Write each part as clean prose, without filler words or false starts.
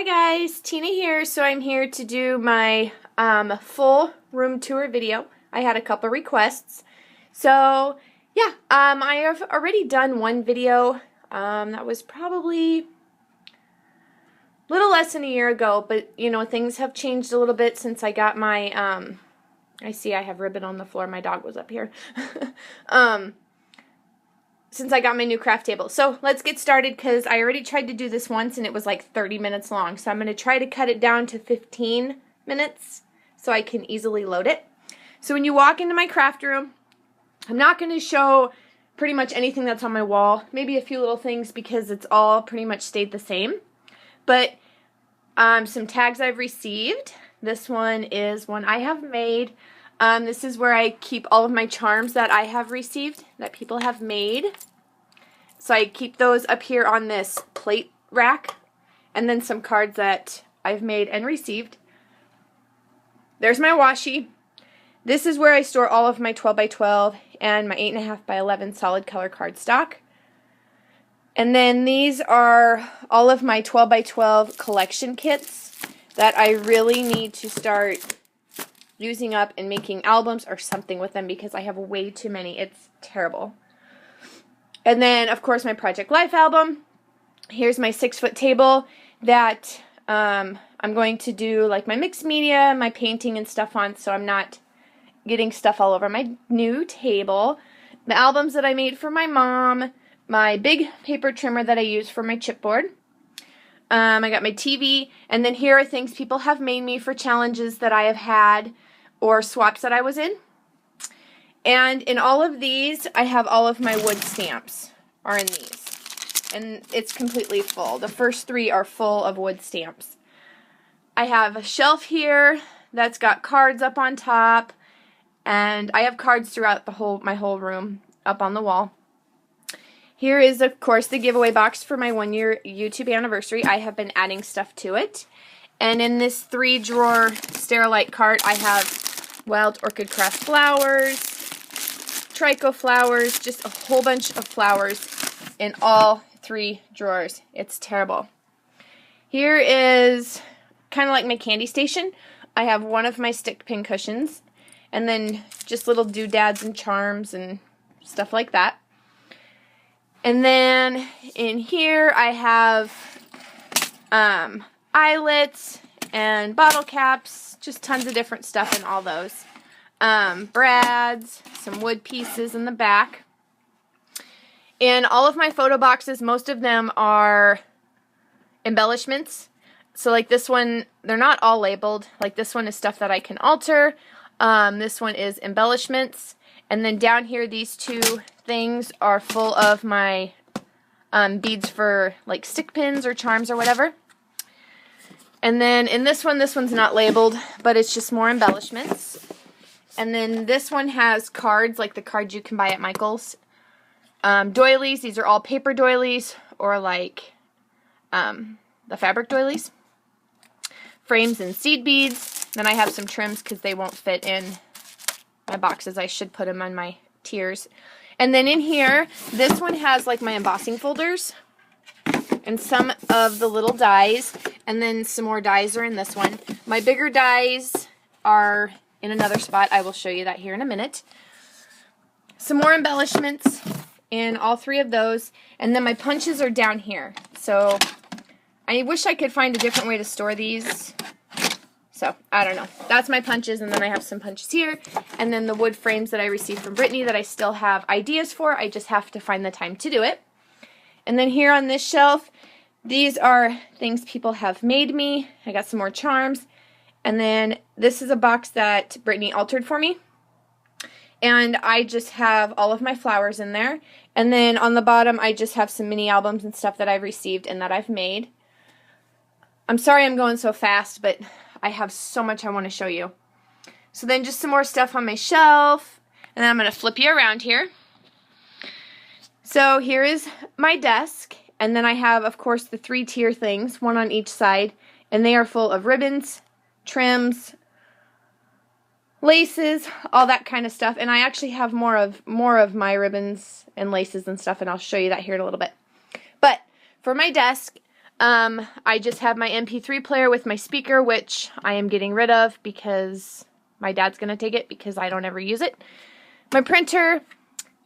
guys, Tina here. So I'm here to do my full room tour video. I had a couple requests. So yeah, I have already done one video that was probably a little less than a year ago, but you know, things have changed a little bit since I got my I see I have ribbon on the floor. My dog was up here. Since I got my new craft table. So let's get started because I already tried to do this once and it was like 30 minutes long. So I'm going to try to cut it down to 15 minutes so I can easily load it. So when you walk into my craft room, I'm not going to show pretty much anything that's on my wall. Maybe a few little things because it's all pretty much stayed the same. But some tags I've received. This one is one I have made. This is where I keep all of my charms that I have received, that people have made. So I keep those up here on this plate rack. And then some cards that I've made and received. There's my washi. This is where I store all of my 12 by 12 and my 8.5 by 11 solid color cardstock. And then these are all of my 12 by 12 collection kits that I really need to start using up and making albums or something with them because I have way too many. It's terrible. And then, of course, my Project Life album. Here's my 6-foot table that I'm going to do like my mixed media, my painting and stuff on, so I'm not getting stuff all over my new table. The albums that I made for my mom, my big paper trimmer that I use for my chipboard. I got my TV, and then here are things people have made me for challenges that I have had or swaps that I was in. And in all of these, I have all of my wood stamps are in these. And it's completely full. The first 3 are full of wood stamps. I have a shelf here that's got cards up on top, and I have cards throughout my whole room up on the wall. Here is, of course, the giveaway box for my 1-year YouTube anniversary. I have been adding stuff to it. And in this 3-drawer Sterilite cart, I have Wild Orchid Craft flowers, Trico flowers, just a whole bunch of flowers in all 3 drawers. It's terrible. Here is kind of like my candy station. I have one of my stick pin cushions, and then just little doodads and charms and stuff like that. And then in here I have eyelets and bottle caps, just tons of different stuff in all those. Brads, some wood pieces in the back. In all of my photo boxes, most of them are embellishments. So like this one, they're not all labeled. Like this one is stuff that I can alter. This one is embellishments. And then down here, these 2 things are full of my beads for like stick pins or charms or whatever. And then in this one's not labeled, but it's just more embellishments. And then this one has cards, like the cards you can buy at Michael's. Doilies, these are all paper doilies or like the fabric doilies. Frames and seed beads. Then I have some trims because they won't fit in my boxes. I should put them on my tiers. And then in here, this one has like my embossing folders and some of the little dies, and then some more dies are in this one. My bigger dies are in another spot. I will show you that here in a minute. Some more embellishments in all 3 of those, and then my punches are down here. So I wish I could find a different way to store these. So, I don't know. That's my punches, and then I have some punches here, and then the wood frames that I received from Brittany that I still have ideas for. I just have to find the time to do it. And then here on this shelf, these are things people have made me. I got some more charms. And then this is a box that Brittany altered for me. And I just have all of my flowers in there. And then on the bottom, I just have some mini albums and stuff that I've received and that I've made. I'm sorry I'm going so fast, but I have so much I want to show you. So then just some more stuff on my shelf. And then I'm going to flip you around here. So here is my desk. And then I have, of course, the 3-tier things, one on each side. And they are full of ribbons, trims, laces, all that kind of stuff. And I actually have more of my ribbons and laces and stuff, and I'll show you that here in a little bit. But for my desk, I just have my MP3 player with my speaker, which I am getting rid of because my dad's going to take it because I don't ever use it. My printer,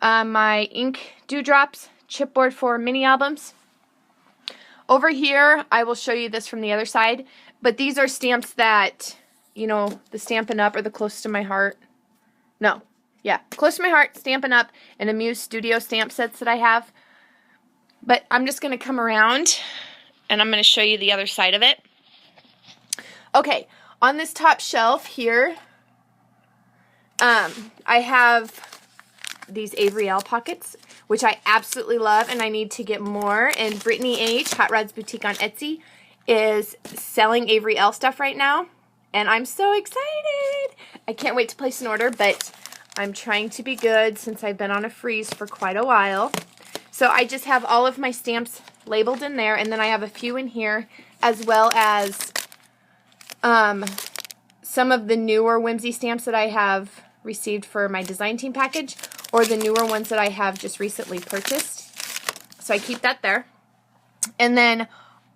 my ink dewdrops, chipboard for mini albums. Over here, I will show you this from the other side, but these are stamps that, you know, the Stampin' Up! Or the Close to My Heart. No. Yeah, Close to My Heart, Stampin' Up! And Amuse Studio stamp sets that I have. But I'm just going to come around and I'm going to show you the other side of it. Okay, on this top shelf here, I have these Avery L pockets, which I absolutely love, and I need to get more. And Brittany H, Hot Rods Boutique on Etsy, is selling Avery L stuff right now, and I'm so excited. I can't wait to place an order, but I'm trying to be good since I've been on a freeze for quite a while. So I just have all of my stamps labeled in there, and then I have a few in here, as well as some of the newer Whimsy stamps that I have received for my design team package, or the newer ones that I have just recently purchased. So I keep that there. And then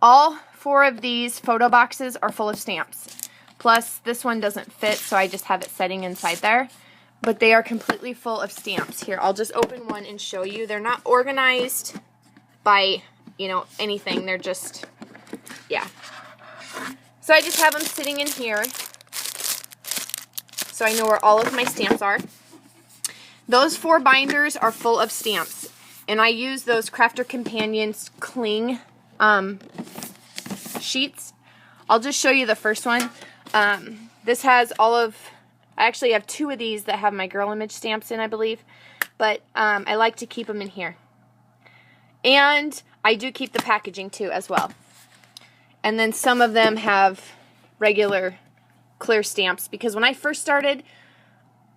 all 4 of these photo boxes are full of stamps. Plus this one doesn't fit, so I just have it setting inside there. But they are completely full of stamps. Here, I'll just open one and show you. They're not organized by, you know, anything. They're just, yeah. So I just have them sitting in here so I know where all of my stamps are. Those 4 binders are full of stamps, and I use those Crafter Companions cling sheets. I'll just show you the first one. This has all of, I actually have 2 of these that have my girl image stamps in, I believe, but I like to keep them in here. And I do keep the packaging too as well. And then some of them have regular clear stamps, because when I first started,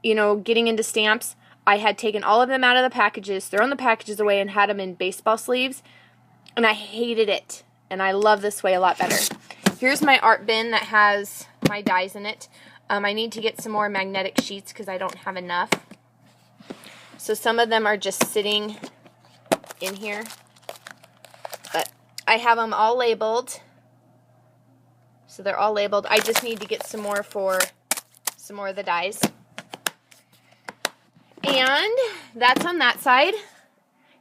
you know, getting into stamps, I had taken all of them out of the packages, thrown the packages away, and had them in baseball sleeves, and I hated it, and I love this way a lot better. Here's my art bin that has my dies in it. I need to get some more magnetic sheets because I don't have enough. So some of them are just sitting in here, but I have them all labeled. So they're all labeled. I just need to get some more for some more of the dies. And that's on that side.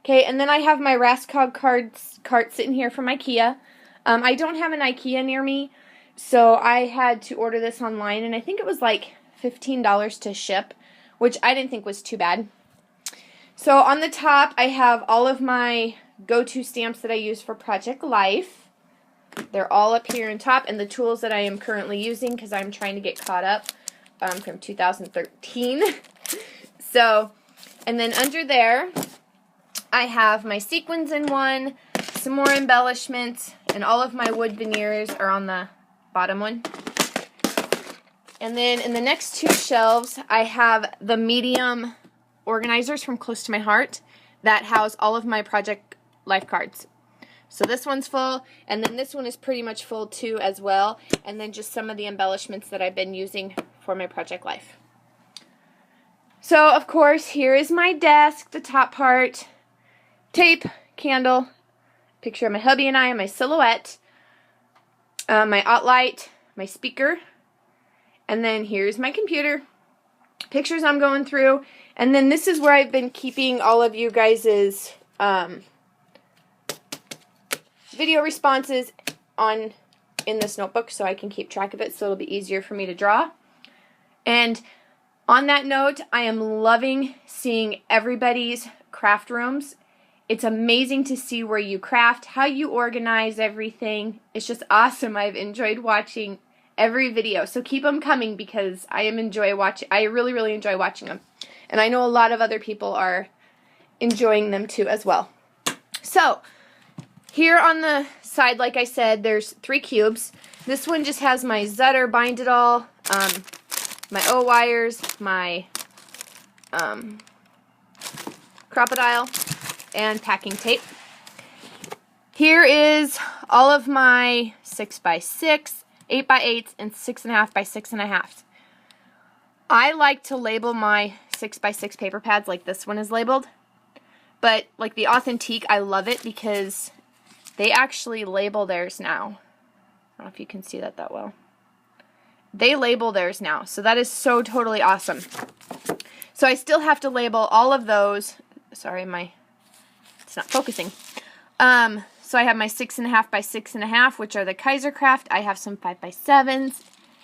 Okay, and then I have my Raskog cart sitting here from IKEA. I don't have an IKEA near me, so I had to order this online, and I think it was like $15 to ship, which I didn't think was too bad. So on the top, I have all of my go-to stamps that I use for Project Life. They're all up here on top, and the tools that I am currently using because I'm trying to get caught up from 2013. So, and then under there, I have my sequins in one, some more embellishments, and all of my wood veneers are on the bottom one. And then in the next 2 shelves, I have the medium organizers from Close to My Heart that house all of my Project Life cards. So this one's full, and then this one is pretty much full too as well, and then just some of the embellishments that I've been using for my Project Life. So, of course, here is my desk, the top part, tape, candle, picture of my hubby and I, and my silhouette, my OttLite, my speaker, and then here's my computer, pictures I'm going through, and then this is where I've been keeping all of you guys' video responses in this notebook so I can keep track of it so it'll be easier for me to draw. And on that note, I am loving seeing everybody's craft rooms. It's amazing to see where you craft, how you organize everything. It's just awesome. I've enjoyed watching every video. So keep them coming because I really, really enjoy watching them. And I know a lot of other people are enjoying them too as well. So, here on the side, like I said, there's 3 cubes. This one just has my Zutter Bind It All, my O-wires, my Crocodile, and packing tape. Here is all of my 6x6, 8x8s, and 6.5 by 6.5. I like to label my 6x6 paper pads like this one is labeled. But like the Authentique, I love it because they actually label theirs now. I don't know if you can see that well. They label theirs now, so that is so totally awesome. So I still have to label all of those. Sorry, it's not focusing. So I have my 6.5 by 6.5, which are the Kaisercraft. I have some 5 by 7s,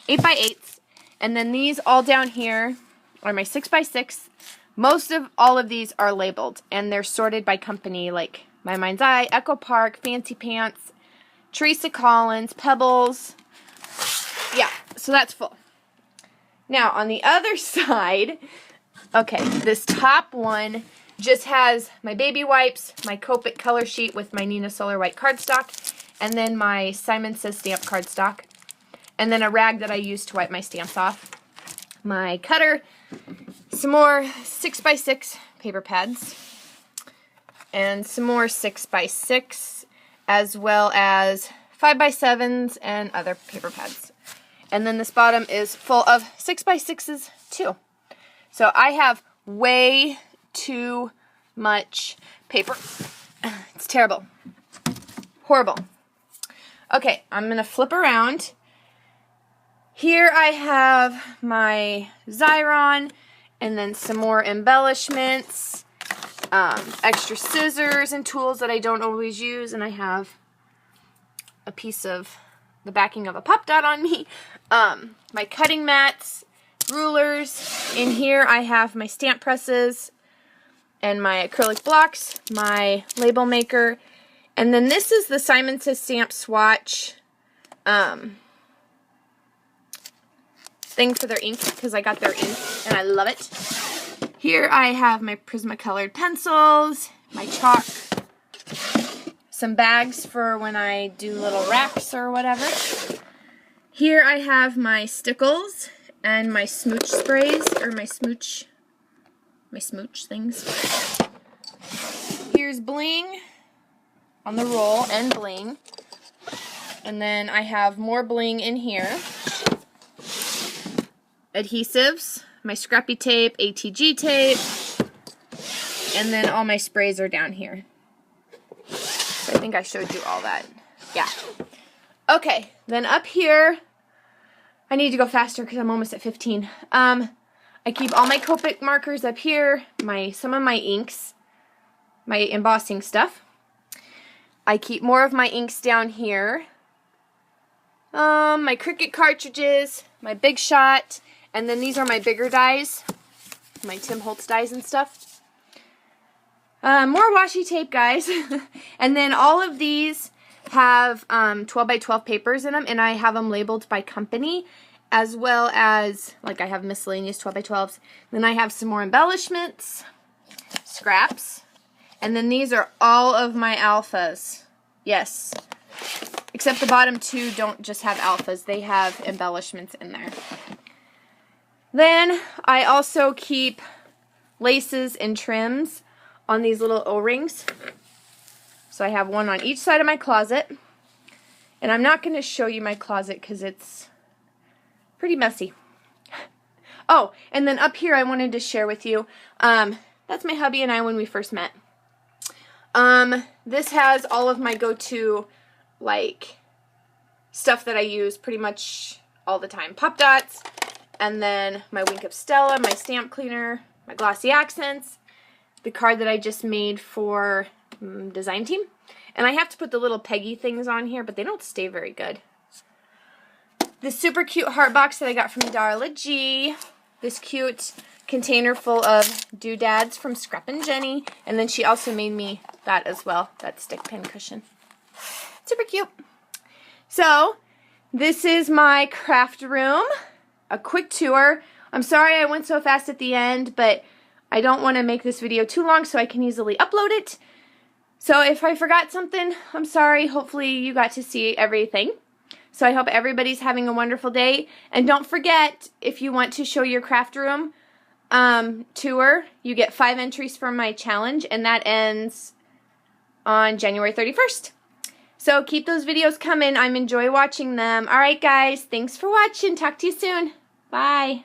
8 by 8s, and then these all down here are my 6 by 6. Most of all of these are labeled, and they're sorted by company, like My Mind's Eye, Echo Park, Fancy Pants, Teresa Collins, Pebbles. Yeah, so that's full. Now, on the other side, okay, this top one just has my baby wipes, my Copic color sheet with my Nina Solar White cardstock, and then my Simon Says stamp cardstock, and then a rag that I use to wipe my stamps off. My cutter, some more 6x6 paper pads, and some more 6x6, as well as 5x7s and other paper pads. And then this bottom is full of 6x6s too. So I have way too much paper. It's terrible. Horrible. Okay, I'm going to flip around. Here I have my Xyron, and then some more embellishments, extra scissors and tools that I don't always use, and I have a piece of the backing of a Pop Dot on me, my cutting mats, rulers. In here I have my stamp presses and my acrylic blocks, my label maker, and then this is the Simon Says stamp swatch thing for their ink, because I got their ink and I love it. Here I have my Prismacolor pencils, my chalk, some bags for when I do little racks or whatever. Here I have my stickles and my smooch sprays, or my smooch things. Here's bling on the roll and bling. And then I have more bling in here. Adhesives, my scrappy tape, ATG tape, and then all my sprays are down here. So I think I showed you all that. Yeah. Okay, then up here, I need to go faster because I'm almost at 15. I keep all my Copic markers up here, some of my inks, my embossing stuff. I keep more of my inks down here. My Cricut cartridges, my Big Shot, and then these are my bigger dies, my Tim Holtz dies and stuff. More washi tape, guys. And then all of these have 12 by 12 papers in them, and I have them labeled by company, as well as, like, I have miscellaneous 12 by 12s. Then I have some more embellishments, scraps, and then these are all of my alphas. Yes. Except the bottom two don't just have alphas, they have embellishments in there. Then I also keep laces and trims on these little O-rings. So I have one on each side of my closet. And I'm not going to show you my closet because it's pretty messy. Oh, and then up here I wanted to share with you, that's my hubby and I when we first met. This has all of my go-to, like, stuff that I use pretty much all the time. Pop Dots, and then my Wink of Stella, my stamp cleaner, my glossy accents, the card that I just made for design team. And I have to put the little Peggy things on here, but they don't stay very good. This super cute heart box that I got from Darla G. This cute container full of doodads from Scrap and Jenny. And then she also made me that as well, that stick pin cushion. Super cute. So, this is my craft room. A quick tour. I'm sorry I went so fast at the end, but I don't want to make this video too long so I can easily upload it. So if I forgot something, I'm sorry. Hopefully you got to see everything. So I hope everybody's having a wonderful day. And don't forget, if you want to show your craft room tour, you get 5 entries for my challenge, and that ends on January 31st. So keep those videos coming. I enjoy watching them. Alright guys, thanks for watching. Talk to you soon. Bye.